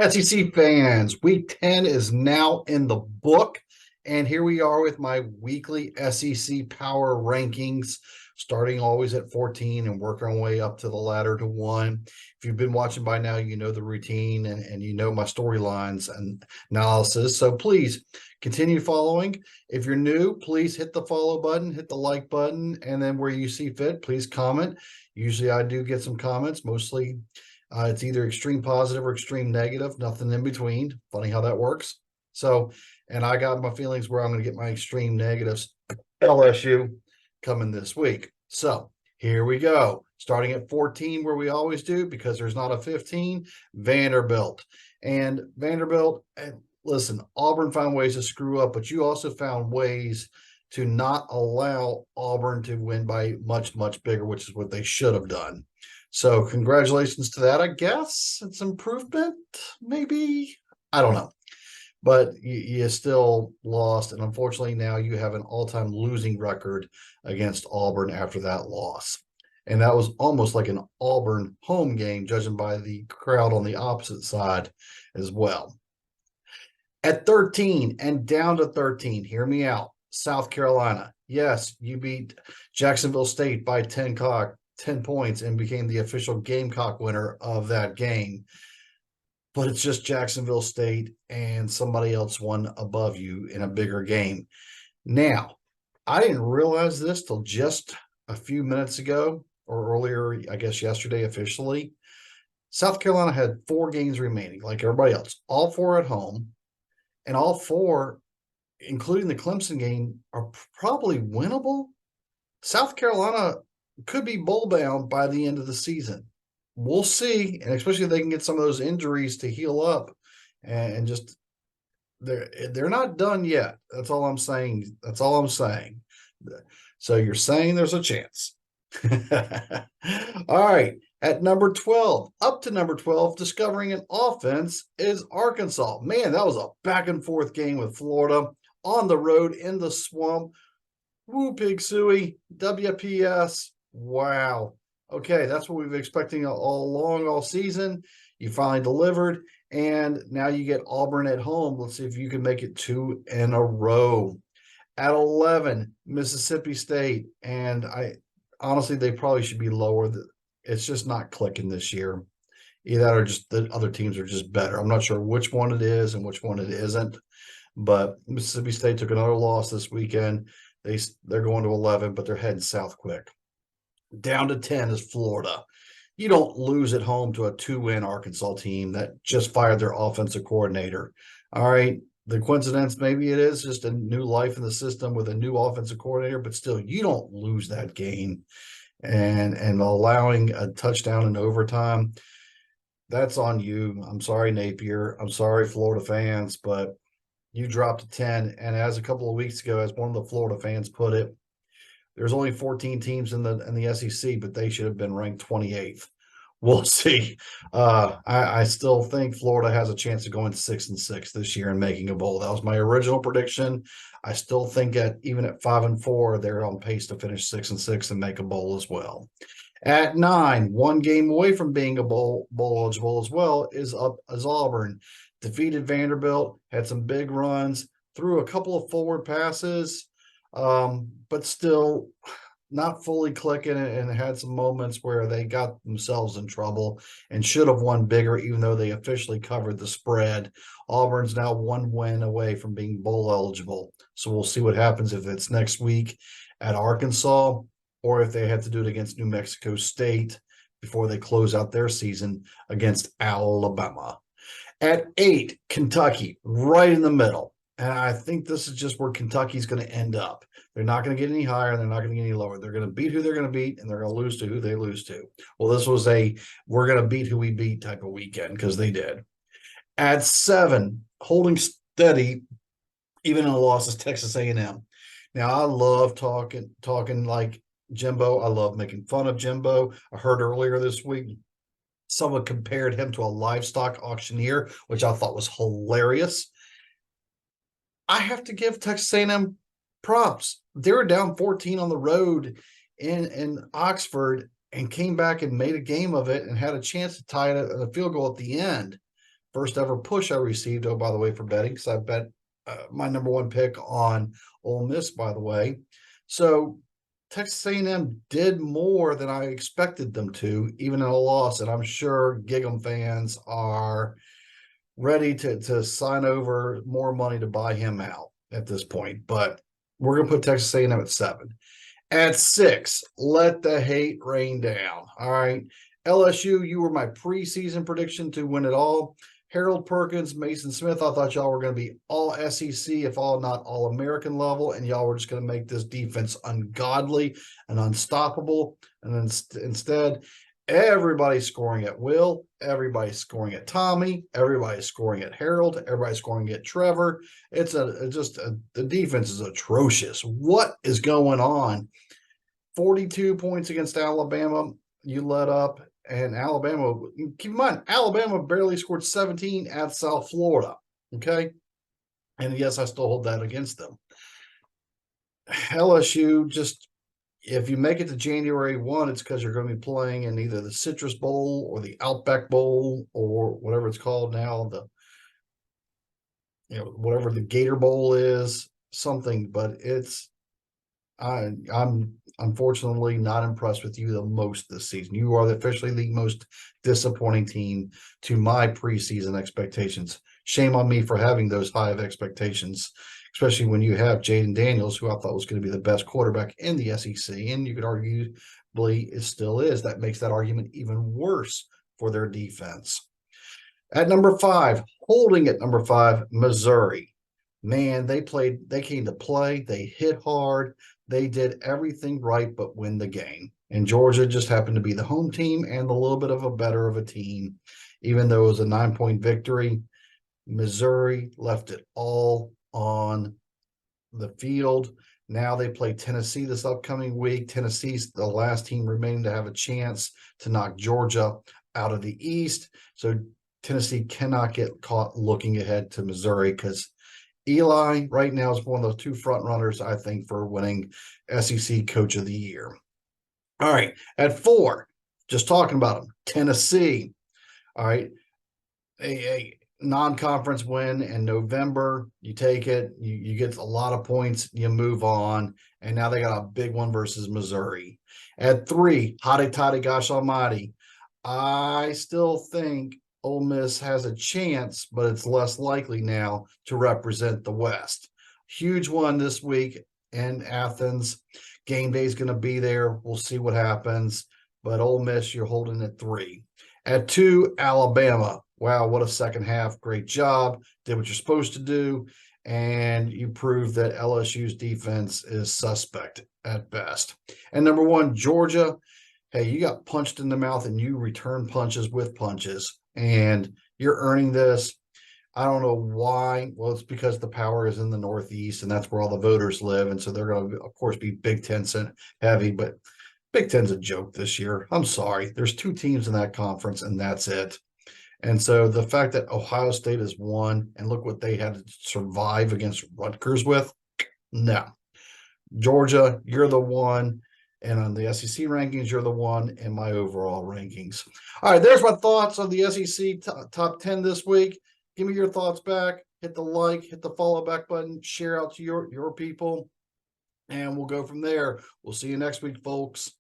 SEC fans, week 10 is now in the book. And here we are with my weekly SEC power rankings, starting always at 14 and working our way up to the ladder to 1. If you've been watching by now, you know the routine and you know my storylines and analysis. So please continue following. If you're new, please hit the follow button, hit the like button, and then where you see fit, please comment. Usually I do get some comments, mostly it's either extreme positive or extreme negative, nothing in between. Funny how that works. So, and I got my feelings where I'm going to get my extreme negatives LSU coming this week. So here we go. Starting at 14, where we always do, because there's not a 15, Vanderbilt. And Vanderbilt, and listen, Auburn found ways to screw up, but you also found ways to not allow Auburn to win by much, much bigger, which is what they should have done. So congratulations to that. I guess it's improvement, maybe. I don't know. But you still lost. And unfortunately, now you have an all-time losing record against Auburn after that loss. And that was almost like an Auburn home game, judging by the crowd on the opposite side as well. At 13 and down to 13, hear me out. South Carolina. Yes, you beat Jacksonville State by 10 points and became the official Gamecock winner of that game. But it's just Jacksonville State and somebody else won above you in a bigger game. Now, I didn't realize this till just a few minutes ago or earlier, I guess yesterday officially. South Carolina had 4 games remaining, like everybody else, all 4 at home, and all 4, including the Clemson game, are probably winnable. South Carolina could be bowl bound by the end of the season. We'll see, and especially if they can get some of those injuries to heal up, and just they're not done yet. That's all I'm saying. That's all I'm saying. So you're saying there's a chance. All right, at number 12, up to number 12, discovering an offense is Arkansas. Man, that was a back and forth game with Florida on the road in the swamp. Woo, Pig Suey, WPS. Wow. Okay, that's what we've been expecting all along, all season. You finally delivered, and now you get Auburn at home. Let's see if you can make it 2 in a row. At 11, Mississippi State, and I honestly, they probably should be lower. It's just not clicking this year. Either that or just the other teams are just better. I'm not sure which one it is and which one it isn't, but Mississippi State took another loss this weekend. They're going to 11, but they're heading south quick. Down to 10 is Florida. You don't lose at home to a 2-win Arkansas team that just fired their offensive coordinator. All right, the coincidence, maybe it is just a new life in the system with a new offensive coordinator, but still, you don't lose that game. And allowing a touchdown in overtime, that's on you. I'm sorry, Napier. I'm sorry, Florida fans, but you dropped to 10. And as a couple of weeks ago, as one of the Florida fans put it, there's only 14 teams in the SEC, but they should have been ranked 28th. We'll see. I still think Florida has a chance of going 6-6 this year and making a bowl. That was my original prediction. I still think even at 5-4, they're on pace to finish 6-6 and make a bowl as well. At 9, 1 game away from being a bowl eligible as well, is Auburn. Defeated Vanderbilt, had some big runs, threw a couple of forward passes, but still not fully clicking, and had some moments where they got themselves in trouble and should have won bigger, even though they officially covered the spread. Auburn's now 1 win away from being bowl eligible. So we'll see what happens if it's next week at Arkansas or if they have to do it against New Mexico State before they close out their season against Alabama. At 8, Kentucky, right in the middle. And I think this is just where Kentucky's going to end up. They're not going to get any higher. They're not going to get any lower. They're going to beat who they're going to beat, and they're going to lose to who they lose to. Well, this was we're going to beat who we beat type of weekend, because they did. At 7, holding steady, even in a loss, is Texas A&M. Now, I love talking like Jimbo. I love making fun of Jimbo. I heard earlier this week someone compared him to a livestock auctioneer, which I thought was hilarious. I have to give Texas A&M props. They were down 14 on the road in Oxford and came back and made a game of it and had a chance to tie it at a field goal at the end. First ever push I received, oh, by the way, for betting, because I bet my number one pick on Ole Miss, by the way. So Texas A&M did more than I expected them to, even in a loss. And I'm sure Gig'em fans are ready to sign over more money to buy him out at this point. But we're going to put Texas A&M at 7. At 6, let the hate rain down. All right. LSU, you were my preseason prediction to win it all. Harold Perkins, Mason Smith, I thought y'all were going to be all SEC, if all not all American level, and y'all were just going to make this defense ungodly and unstoppable. And then instead, everybody's scoring at Will, everybody's scoring at Tommy, everybody's scoring at Harold, everybody's scoring at Trevor. It's the defense is atrocious. What is going on? 42 points against Alabama, you let up. And Alabama, keep in mind, Alabama barely scored 17 at South Florida. Okay. And yes, I still hold that against them. LSU, just if you make it to January 1, it's because you're going to be playing in either the Citrus Bowl or the Outback Bowl or whatever it's called now, whatever the Gator Bowl is, something, but I'm unfortunately not impressed with you the most this season. You are officially the most disappointing team to my preseason expectations. Shame on me for having those high of expectations, especially when you have Jaden Daniels, who I thought was going to be the best quarterback in the SEC, and you could arguably it still is. That makes that argument even worse for their defense. At number 5, holding at number 5, Missouri. Man, they came to play, they hit hard, they did everything right but win the game. And Georgia just happened to be the home team and a little bit of a better of a team. Even though it was a 9-point victory, Missouri left it all on the field. Now they play Tennessee this upcoming week. Tennessee's the last team remaining to have a chance to knock Georgia out of the East. So Tennessee cannot get caught looking ahead to Missouri because Eli right now is one of those 2 front runners, I think, for winning SEC Coach of the Year. All right. At 4, just talking about them, Tennessee. All right. A non-conference win in November. You take it. You get a lot of points. You move on. And now they got a big one versus Missouri. At 3, hotty toddy gosh almighty. I still think Ole Miss has a chance, but it's less likely now to represent the West. Huge one this week in Athens. Game day is going to be there. We'll see what happens. But Ole Miss, you're holding at 3. At 2, Alabama. Wow, what a second half. Great job. Did what you're supposed to do. And you proved that LSU's defense is suspect at best. And number 1, Georgia. Hey, you got punched in the mouth and you return punches with punches. And you're earning this. I don't know why. Well, it's because the power is in the Northeast, and that's where all the voters live. And so they're going to, of course, be Big Ten heavy. But Big Ten's a joke this year. I'm sorry. There's 2 teams in that conference, and that's it. And so the fact that Ohio State has won, and look what they had to survive against Rutgers with, no. Georgia, you're the one. And on the SEC rankings, you're the one in my overall rankings. All right, there's my thoughts on the SEC top 10 this week. Give me your thoughts back. Hit the like, hit the follow back button, share out to your people, and we'll go from there. We'll see you next week, folks.